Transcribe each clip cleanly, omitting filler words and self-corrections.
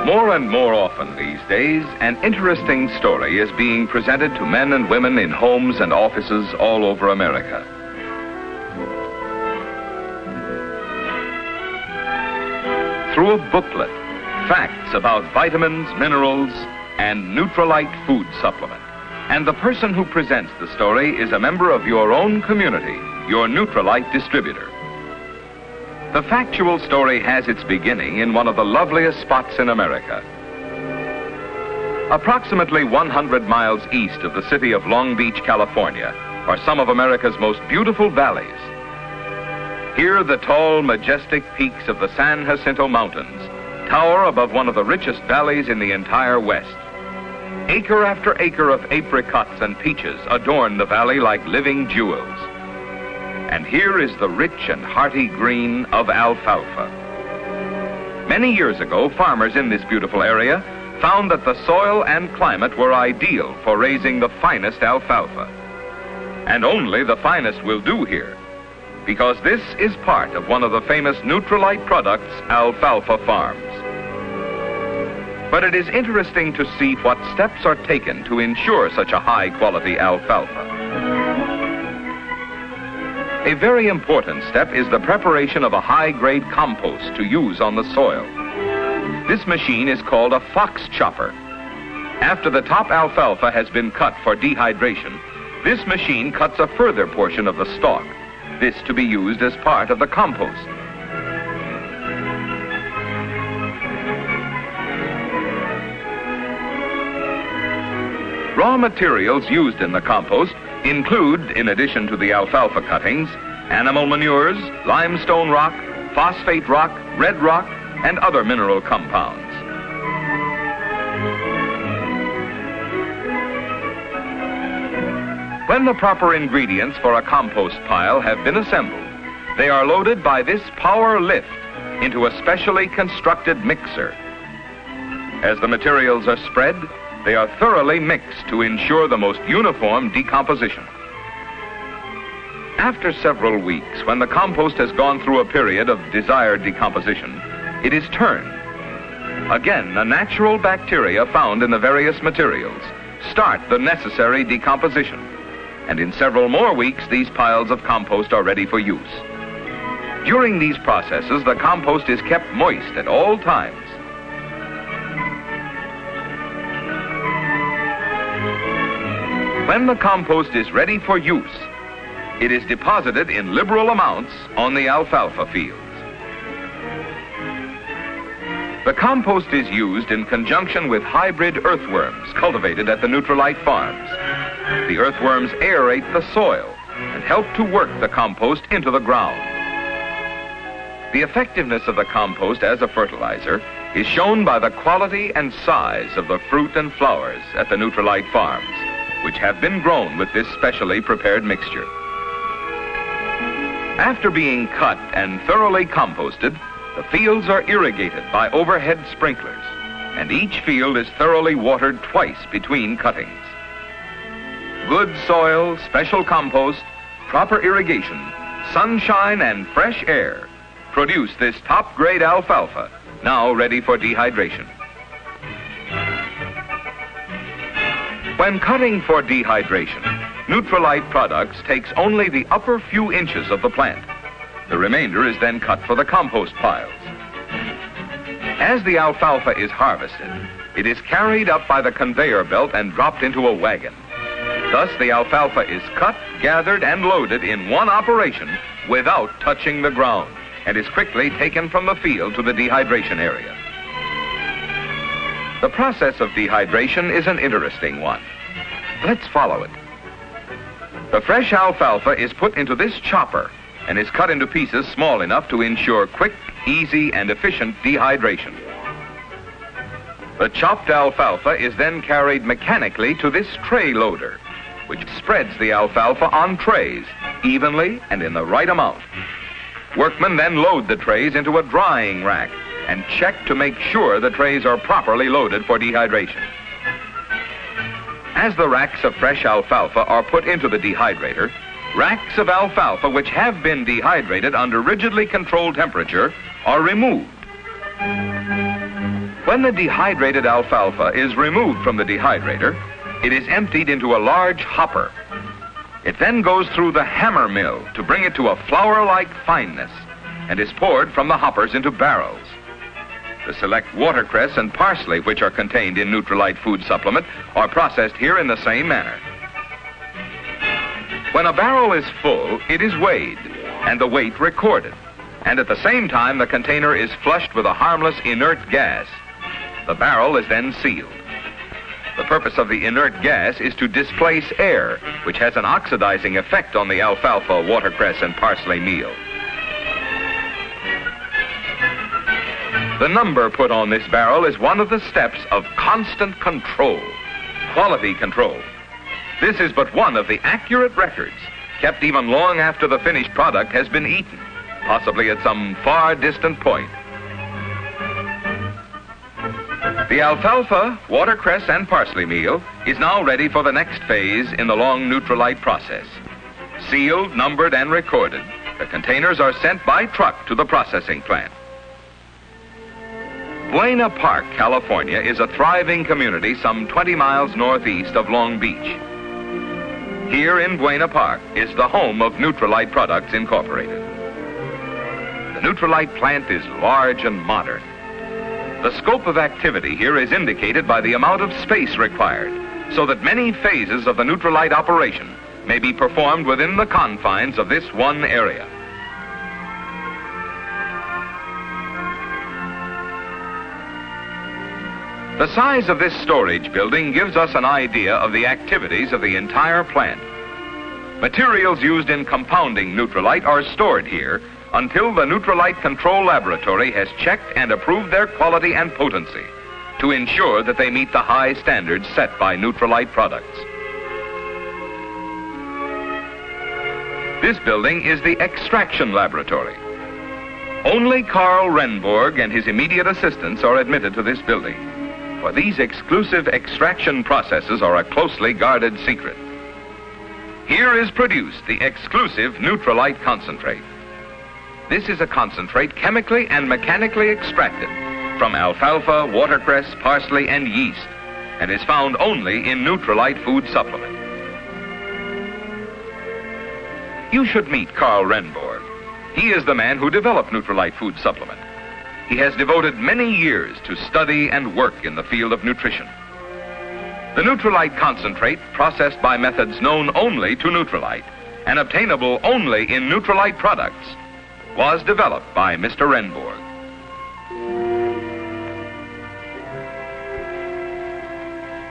More and more often these days, an interesting story is being presented to men and women in homes and offices all over America. Through a booklet, facts about vitamins, minerals, and Nutrilite food supplement. And the person who presents the story is a member of your own community, your Nutrilite distributor. The factual story has its beginning in one of the loveliest spots in America. Approximately 100 miles east of the city of Long Beach, California, are some of America's most beautiful valleys. Here, the tall, majestic peaks of the San Jacinto Mountains tower above one of the richest valleys in the entire West. Acre after acre of apricots and peaches adorn the valley like living jewels. And here is the rich and hearty green of alfalfa. Many years ago, farmers in this beautiful area found that the soil and climate were ideal for raising the finest alfalfa. And only the finest will do here, because this is part of one of the famous Nutrilite products, Alfalfa Farms. But it is interesting to see what steps are taken to ensure such a high-quality alfalfa. A very important step is the preparation of a high-grade compost to use on the soil. This machine is called a fox chopper. After the top alfalfa has been cut for dehydration, this machine cuts a further portion of the stalk, this to be used as part of the compost. Raw materials used in the compost include, in addition to the alfalfa cuttings, animal manures, limestone rock, phosphate rock, red rock, and other mineral compounds. When the proper ingredients for a compost pile have been assembled, they are loaded by this power lift into a specially constructed mixer. As the materials are spread, they are thoroughly mixed to ensure the most uniform decomposition. After several weeks, when the compost has gone through a period of desired decomposition, it is turned. Again, the natural bacteria found in the various materials start the necessary decomposition. And in several more weeks, these piles of compost are ready for use. During these processes, the compost is kept moist at all times. When the compost is ready for use, it is deposited in liberal amounts on the alfalfa fields. The compost is used in conjunction with hybrid earthworms cultivated at the Nutrilite farms. The earthworms aerate the soil and help to work the compost into the ground. The effectiveness of the compost as a fertilizer is shown by the quality and size of the fruit and flowers at the Nutrilite farms, which have been grown with this specially prepared mixture. After being cut and thoroughly composted, the fields are irrigated by overhead sprinklers, and each field is thoroughly watered twice between cuttings. Good soil, special compost, proper irrigation, sunshine, and fresh air produce this top-grade alfalfa, now ready for dehydration. When cutting for dehydration, Nutrilite Products takes only the upper few inches of the plant. The remainder is then cut for the compost piles. As the alfalfa is harvested, it is carried up by the conveyor belt and dropped into a wagon. Thus, the alfalfa is cut, gathered, and loaded in one operation without touching the ground, and is quickly taken from the field to the dehydration area. The process of dehydration is an interesting one. Let's follow it. The fresh alfalfa is put into this chopper and is cut into pieces small enough to ensure quick, easy, and efficient dehydration. The chopped alfalfa is then carried mechanically to this tray loader, which spreads the alfalfa on trays evenly and in the right amount. Workmen then load the trays into a drying rack and check to make sure the trays are properly loaded for dehydration. As the racks of fresh alfalfa are put into the dehydrator, racks of alfalfa which have been dehydrated under rigidly controlled temperature are removed. When When the dehydrated alfalfa is removed from the dehydrator, it is emptied into a large hopper. It then goes through the hammer mill to bring it to a flour-like fineness and is poured from the hoppers into barrels. The select watercress and parsley, which are contained in Nutrilite food supplement, are processed here in the same manner. When a barrel is full, it is weighed and the weight recorded. And at the same time, the container is flushed with a harmless inert gas. The barrel is then sealed. The purpose of the inert gas is to displace air, which has an oxidizing effect on the alfalfa, watercress, and parsley meal. The number put on this barrel is one of the steps of constant control, quality control. This is but one of the accurate records kept even long after the finished product has been eaten, possibly at some far distant point. The alfalfa, watercress, and parsley meal is now ready for the next phase in the long Nutrilite process. Sealed, numbered, and recorded, the containers are sent by truck to the processing plant. Buena Park, California is a thriving community some 20 miles northeast of Long Beach. Here in Buena Park is the home of Nutrilite Products Incorporated. The Nutrilite plant is large and modern. The scope of activity here is indicated by the amount of space required, so that many phases of the Nutrilite operation may be performed within the confines of this one area. The size of this storage building gives us an idea of the activities of the entire plant. Materials used in compounding Nutrilite are stored here until the Nutrilite Control Laboratory has checked and approved their quality and potency to ensure that they meet the high standards set by Nutrilite products. This building is the Extraction Laboratory. Only Carl Renborg and his immediate assistants are admitted to this building, for these exclusive extraction processes are a closely guarded secret. Here is produced the exclusive Nutrilite concentrate. This is a concentrate chemically and mechanically extracted from alfalfa, watercress, parsley, and yeast, and is found only in Nutrilite food supplement. You should meet Carl Renborg. He is the man who developed Nutrilite food supplement. He has devoted many years to study and work in the field of nutrition. The Nutrilite concentrate, processed by methods known only to Nutrilite and obtainable only in Nutrilite products, was developed by Mr. Renborg.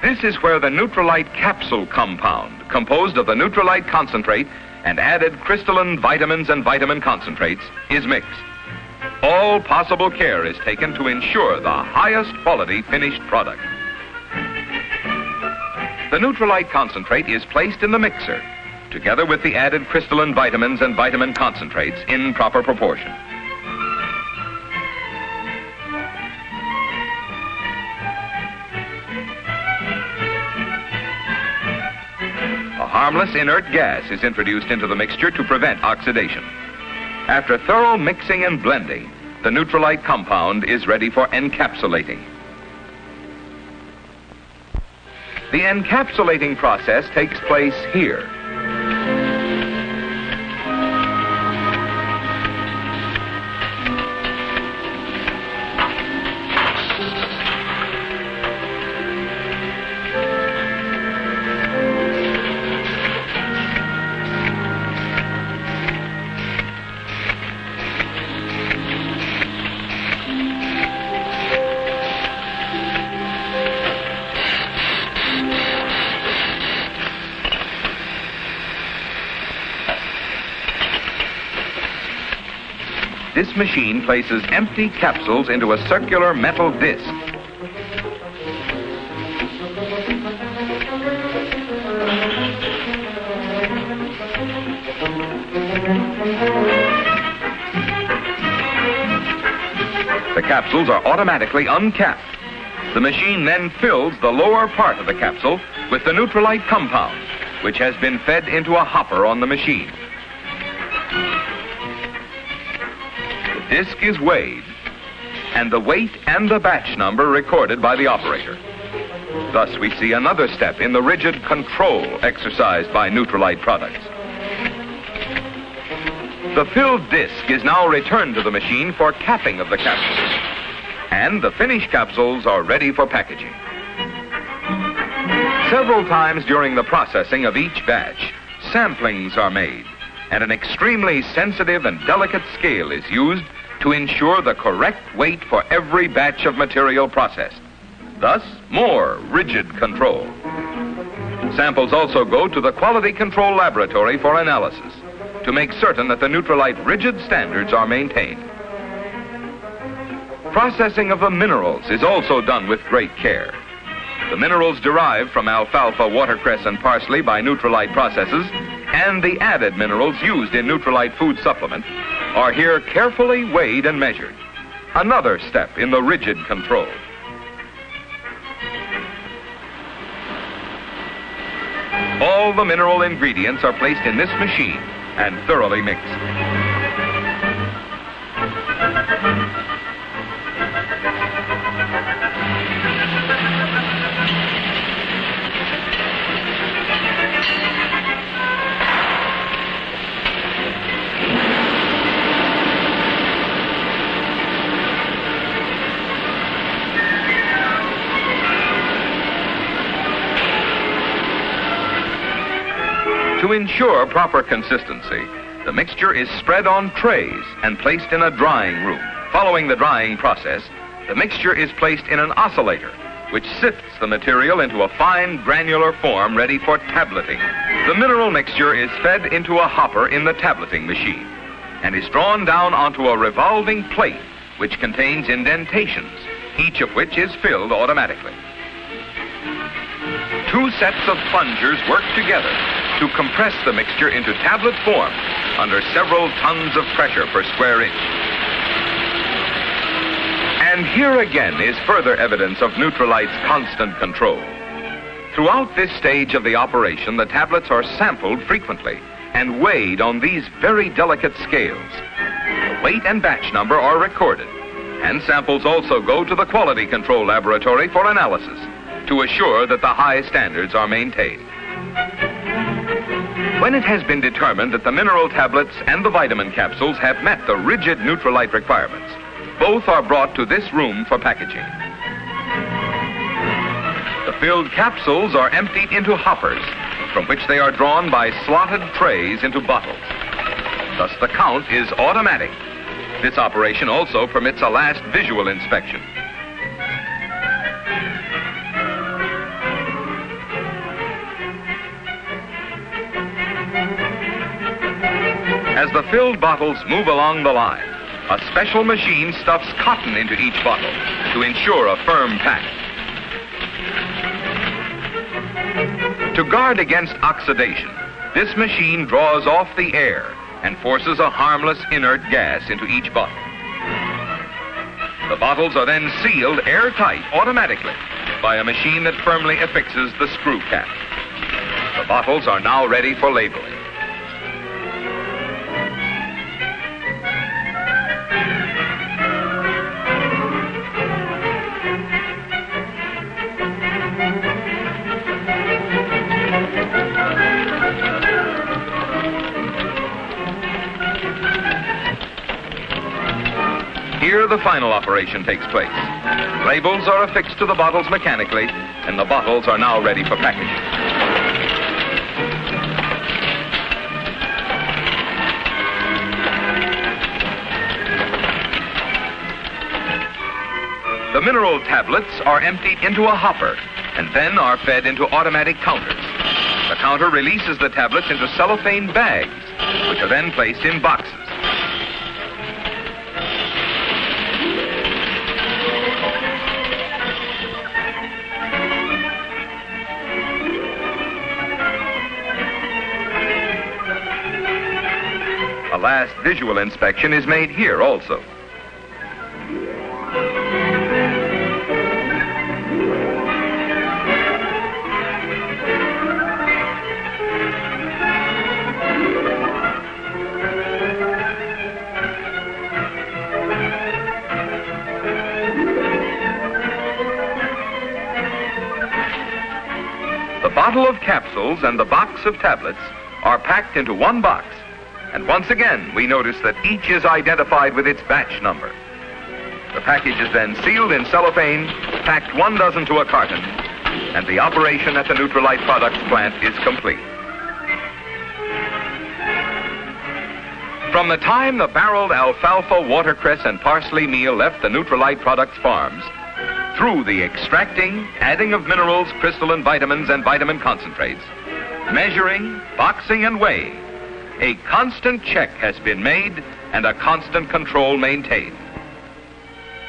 This is where the Nutrilite capsule compound, composed of the Nutrilite concentrate and added crystalline vitamins and vitamin concentrates, is mixed. All possible care is taken to ensure the highest quality finished product. The Nutrilite concentrate is placed in the mixer, together with the added crystalline vitamins and vitamin concentrates in proper proportion. A harmless inert gas is introduced into the mixture to prevent oxidation. After thorough mixing and blending, the Nutrilite compound is ready for encapsulating. The encapsulating process takes place here. This machine places empty capsules into a circular metal disc. The capsules are automatically uncapped. The machine then fills the lower part of the capsule with the Nutrilite compound, which has been fed into a hopper on the machine. The disc is weighed, and the weight and the batch number recorded by the operator. Thus, we see another step in the rigid control exercised by Nutrilite products. The filled disc is now returned to the machine for capping of the capsules, and the finished capsules are ready for packaging. Several times during the processing of each batch, samplings are made, and an extremely sensitive and delicate scale is used to ensure the correct weight for every batch of material processed. Thus, more rigid control. Samples also go to the Quality Control Laboratory for analysis to make certain that the Nutrilite rigid standards are maintained. Processing of the minerals is also done with great care. The minerals derived from alfalfa, watercress, and parsley by Nutrilite processes and the added minerals used in Nutrilite food supplement are here carefully weighed and measured. Another step in the rigid control. All the mineral ingredients are placed in this machine and thoroughly mixed. To ensure proper consistency, the mixture is spread on trays and placed in a drying room. Following the drying process, the mixture is placed in an oscillator, which sifts the material into a fine granular form ready for tableting. The mineral mixture is fed into a hopper in the tableting machine and is drawn down onto a revolving plate which contains indentations, each of which is filled automatically. Two sets of plungers work together to compress the mixture into tablet form under several tons of pressure per square inch. And here again is further evidence of Nutrilite's constant control. Throughout this stage of the operation, the tablets are sampled frequently and weighed on these very delicate scales. The weight and batch number are recorded, and samples also go to the Quality Control Laboratory for analysis to assure that the high standards are maintained. When it has been determined that the mineral tablets and the vitamin capsules have met the rigid Nutrilite requirements, both are brought to this room for packaging. The filled capsules are emptied into hoppers, from which they are drawn by slotted trays into bottles. Thus, the count is automatic. This operation also permits a last visual inspection. As the filled bottles move along the line, a special machine stuffs cotton into each bottle to ensure a firm pack. To guard against oxidation, this machine draws off the air and forces a harmless inert gas into each bottle. The bottles are then sealed airtight automatically by a machine that firmly affixes the screw cap. The bottles are now ready for labeling. Here, the final operation takes place. Labels are affixed to the bottles mechanically, and the bottles are now ready for packaging. The mineral tablets are emptied into a hopper and then are fed into automatic counters. The counter releases the tablets into cellophane bags, which are then placed in boxes. A last visual inspection is made here also. bottle of capsules and the box of tablets are packed into one box. And once again, we notice that each is identified with its batch number. The package is then sealed in cellophane, packed 1 dozen to a carton, and the operation at the Nutrilite Products plant is complete. From the time the barreled alfalfa, watercress, and parsley meal left the Nutrilite Products farms, through the extracting, adding of minerals, crystalline vitamins, and vitamin concentrates, measuring, boxing, and weighing, a constant check has been made and a constant control maintained.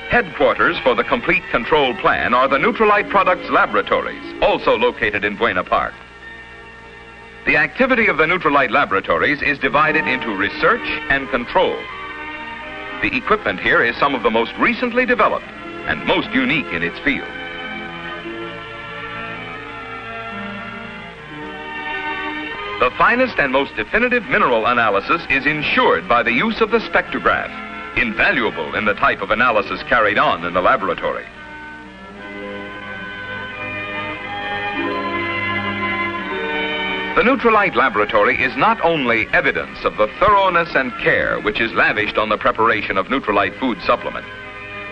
Headquarters for the complete control plan are the Nutrilite Products Laboratories, also located in Buena Park. The activity of the Nutrilite Laboratories is divided into research and control. The equipment here is some of the most recently developed and most unique in its field. The finest and most definitive mineral analysis is ensured by the use of the spectrograph, invaluable in the type of analysis carried on in the laboratory. The Nutrilite Laboratory is not only evidence of the thoroughness and care which is lavished on the preparation of Nutrilite food supplement,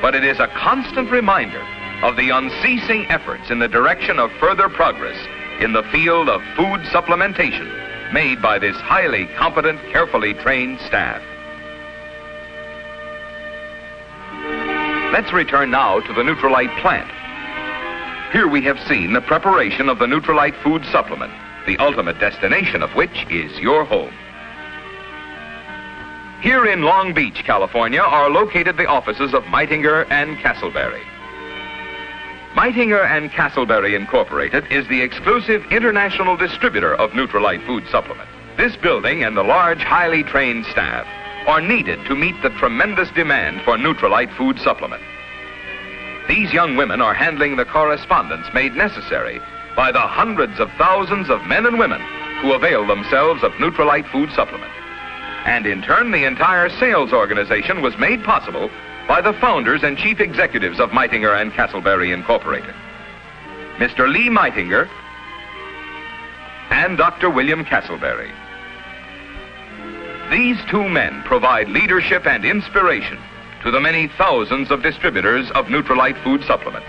but it is a constant reminder of the unceasing efforts in the direction of further progress in the field of food supplementation made by this highly competent, carefully trained staff. Let's return now to the Nutrilite plant. Here we have seen the preparation of the Nutrilite food supplement, the ultimate destination of which is your home. Here in Long Beach, California, are located the offices of Meitinger and Castleberry. Meitinger and Castleberry Incorporated is the exclusive international distributor of Nutrilite food supplement. This building and the large, highly trained staff are needed to meet the tremendous demand for Nutrilite food supplement. These young women are handling the correspondence made necessary by the hundreds of thousands of men and women who avail themselves of Nutrilite food supplement. And in turn, the entire sales organization was made possible by the founders and chief executives of Meitinger and Castleberry Incorporated, Mr. Lee Meitinger and Dr. William Castleberry. These two men provide leadership and inspiration to the many thousands of distributors of Nutrilite food supplement.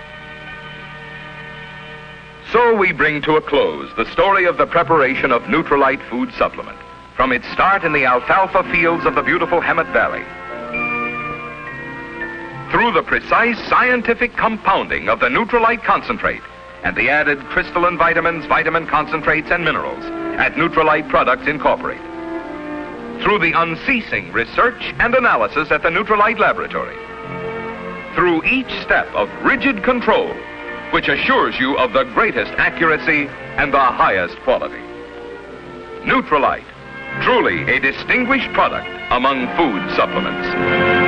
So we bring to a close the story of the preparation of Nutrilite food supplement, from its start in the alfalfa fields of the beautiful Hemet Valley, through the precise scientific compounding of the Nutrilite concentrate and the added crystalline vitamins, vitamin concentrates, and minerals at Nutrilite Products Incorporated, through the unceasing research and analysis at the Nutrilite Laboratory, through each step of rigid control which assures you of the greatest accuracy and the highest quality. Nutrilite, truly a distinguished product among food supplements.